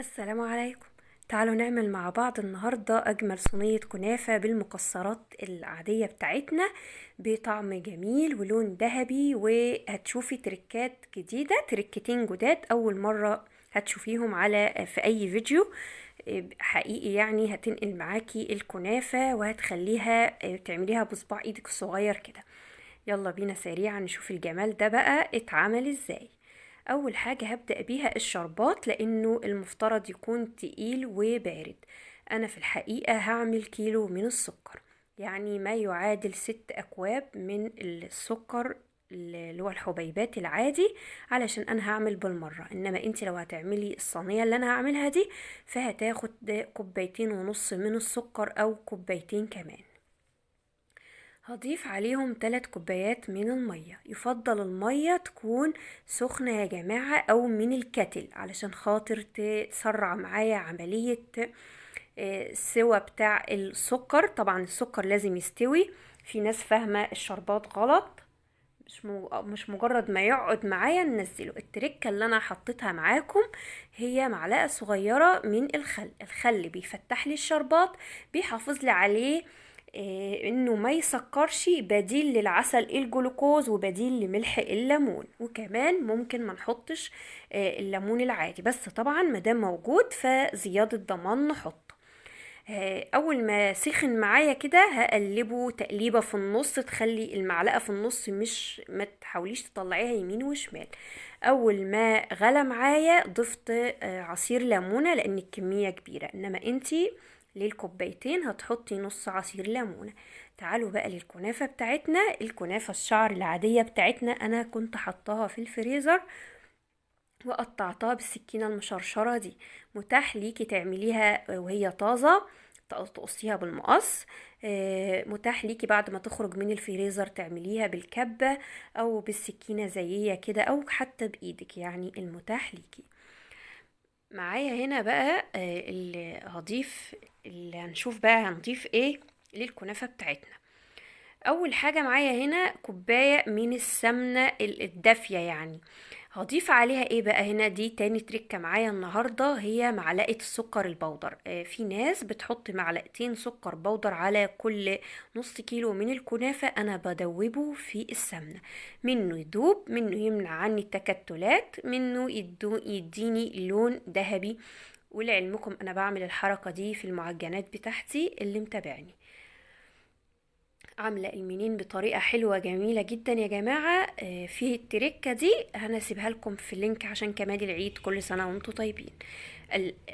السلام عليكم. تعالوا نعمل مع بعض النهاردة أجمل صينية كنافة بالمكسرات العادية بتاعتنا بطعم جميل ولون ذهبي، وهتشوفي تركات جديدة، تركتين جداد أول مرة هتشوفيهم في أي فيديو. حقيقي يعني هتنقل معاكي الكنافة وهتخليها تعمليها بصباع ايدك الصغير كده. يلا بينا سريعا نشوف الجمال ده بقى اتعمل ازاي. اول حاجة هبدأ بيها الشربات لانه المفترض يكون تقيل وبارد. انا في الحقيقة هعمل كيلو من السكر، يعني ما يعادل 6 اكواب من السكر اللي هو الحبيبات العادي، علشان انا هعمل بالمرة. انما انت لو هتعملي الصينية اللي انا هعملها دي فهتاخد كوبايتين ونص من السكر او كوبايتين كمان. هضيف عليهم 3 كوبايات من المية، يفضل المية تكون سخنة يا جماعة او من الكتل علشان خاطر تسرع معايا عملية السوى بتاع السكر. طبعا السكر لازم يستوي، في ناس فاهمة الشربات غلط، مش مجرد ما يقعد معايا ننزله. التركة اللي انا حطيتها معاكم هي معلقة صغيرة من الخل بيفتح لي الشربات، بيحافظ لي عليه انه ما يسكرش، بديل للعسل الجلوكوز وبديل لملح الليمون. وكمان ممكن ما نحطش الليمون العادي، بس طبعا مادام موجود فزيادة ضمان نحط. اول ما سخن معايا كده هقلبه تقليبه في النص، تخلي المعلقه في النص، مش ما تحاوليش تطلعيها يمين وشمال. اول ما غلى معايا ضفت عصير ليمونه لان الكميه كبيره، انما انتي للكوبايتين هتحطي نص عصير ليمونه. تعالوا بقى للكنافه بتاعتنا، الكنافه الشعر العاديه بتاعتنا انا كنت حطاها في الفريزر وقطعتها بالسكينة المشرشرة دي. متاح ليكي تعمليها وهي طازة، تقصيها بالمقص. متاح ليكي بعد ما تخرج من الفريزر تعمليها بالكبة او بالسكينة زيية كده او حتى بايدك، يعني المتاح ليكي. معايا هنا بقى اللي هضيف، اللي هنشوف بقى هنضيف ايه للكنافة بتاعتنا. اول حاجة معايا هنا كوباية من السمنة الدافية يعني. هضيف عليها ايه بقى هنا، دي تاني تركة معايا النهاردة، هي معلقة السكر البودر. في ناس بتحط معلقتين سكر بودر على كل نص كيلو من الكنافة، انا بدوبه في السمنة، منه يدوب، منه يمنع عني التكتلات، منه يديني لون ذهبي. ولعلمكم انا بعمل الحركة دي في المعجنات بتاعتي، اللي متابعني عاملة المنين بطريقة حلوة جميلة جدا يا جماعة. فيه التركة دي هنسيبها لكم في اللينك عشان كمال العيد، كل سنة وانتم طيبين.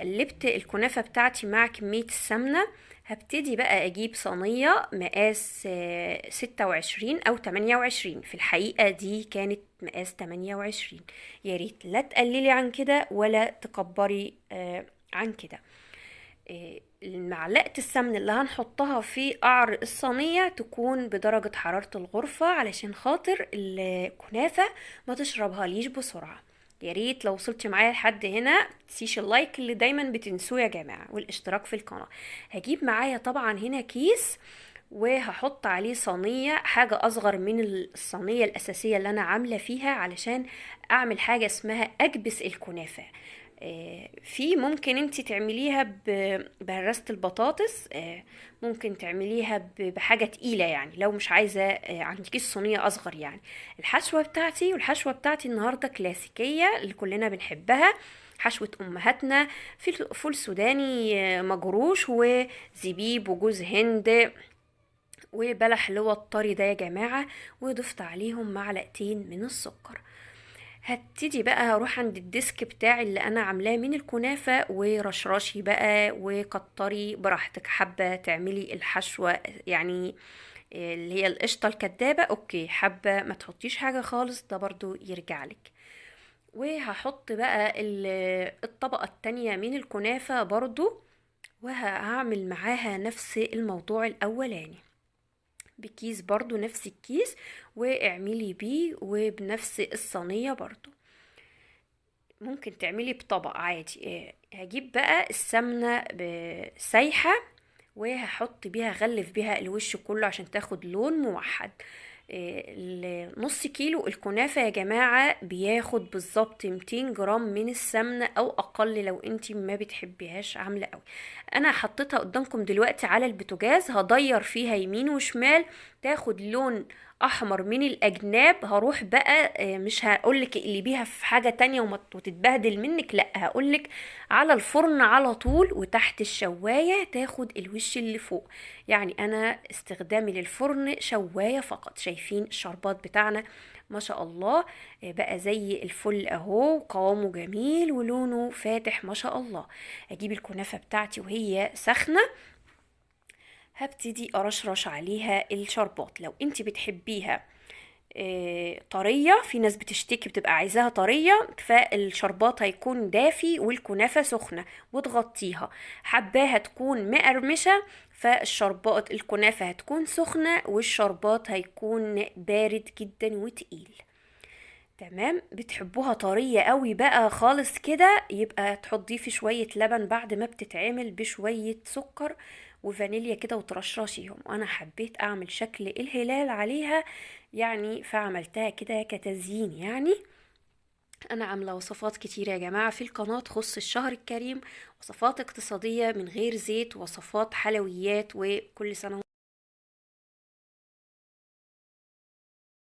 قلبت الكنافة بتاعتي مع كمية السمنة. هبتدي بقى اجيب صينية مقاس 26 او 28، في الحقيقة دي كانت مقاس 28. يا ريت لا تقللي عن كده ولا تكبري عن كده. معلقة السمن اللي هنحطها في قعر الصينية تكون بدرجة حرارة الغرفة علشان خاطر الكنافة ما تشربها ليش بسرعة. يا ريت لو وصلتي معايا لحد هنا تنسيش اللايك اللي دايما بتنسوه يا جماعة والاشتراك في القناة. هجيب معايا طبعا هنا كيس وهحط عليه صينية حاجة أصغر من الصينية الأساسية اللي أنا عاملة فيها، علشان أعمل حاجة اسمها أكبس الكنافة. في ممكن انت تعمليها بهرسة البطاطس، ممكن تعمليها بحاجة تقيلة، يعني لو مش عايزة عندك صينية أصغر يعني. والحشوة بتاعتي النهاردة كلاسيكية اللي كلنا بنحبها، حشوة أمهاتنا، في فول سوداني مجروش وزبيب وجوز هند وبلح اللي هو الطري ده يا جماعة، وضفت عليهم معلقتين من السكر. هبتدي بقى هروح عند الديسك بتاعي اللي انا عاملاه من الكنافة ورشرشي بقى وكتري براحتك، حابة تعملي الحشوة يعني اللي هي القشطة الكدابة اوكي، حابة ما تحطيش حاجة خالص ده برضو يرجعلك. وهحط بقى الطبقة التانية من الكنافة برضو، وهعمل معاها نفس الموضوع الاولاني بكيس، برضو نفس الكيس واعملي بيه وبنفس الصينية برضو. ممكن تعملي بطبق عادي. هجيب بقى السمنة سايحة وهحط بيها غلف بيها الوش كله عشان تاخد لون موحد. نص كيلو الكنافة يا جماعة بياخد بالظبط 200 جرام من السمنة او اقل لو انتي ما بتحبيهاش عاملة قوي. انا حطيتها قدامكم دلوقتي على البوتاجاز، هضير فيها يمين وشمال تاخد لون احمر من الاجناب. هروح بقى مش هقولك اقلبيها في حاجة تانية وتتبهدل منك، لا هقولك على الفرن على طول وتحت الشواية تاخد الوش اللي فوق. يعني انا استخدامي للفرن شواية فقط. شايفين الشربات بتاعنا ما شاء الله بقى زي الفل اهو، قوامه جميل ولونه فاتح ما شاء الله. اجيب الكنافة بتاعتي وهي سخنة، هبتدي ارشرش عليها الشربات. لو انت بتحبيها طرية، في ناس بتشتكي بتبقى عايزاها طرية، فالشربات هيكون دافي والكنافة سخنة وتغطيها. حباها تكون مقرمشة، فالشربات الكنافة هتكون سخنة والشربات هيكون بارد جدا وتقيل. تمام. بتحبوها طرية قوي بقى خالص كده، يبقى تحطيه شوية لبن بعد ما بتتعمل بشوية سكر وفانيليا كده وترشرشيهم. وانا حبيت اعمل شكل الهلال عليها يعني، فعملتها كده كتزيين يعني. انا عامله وصفات كتيره يا جماعه في القناه تخص الشهر الكريم، وصفات اقتصاديه من غير زيت، وصفات حلويات، وكل سنه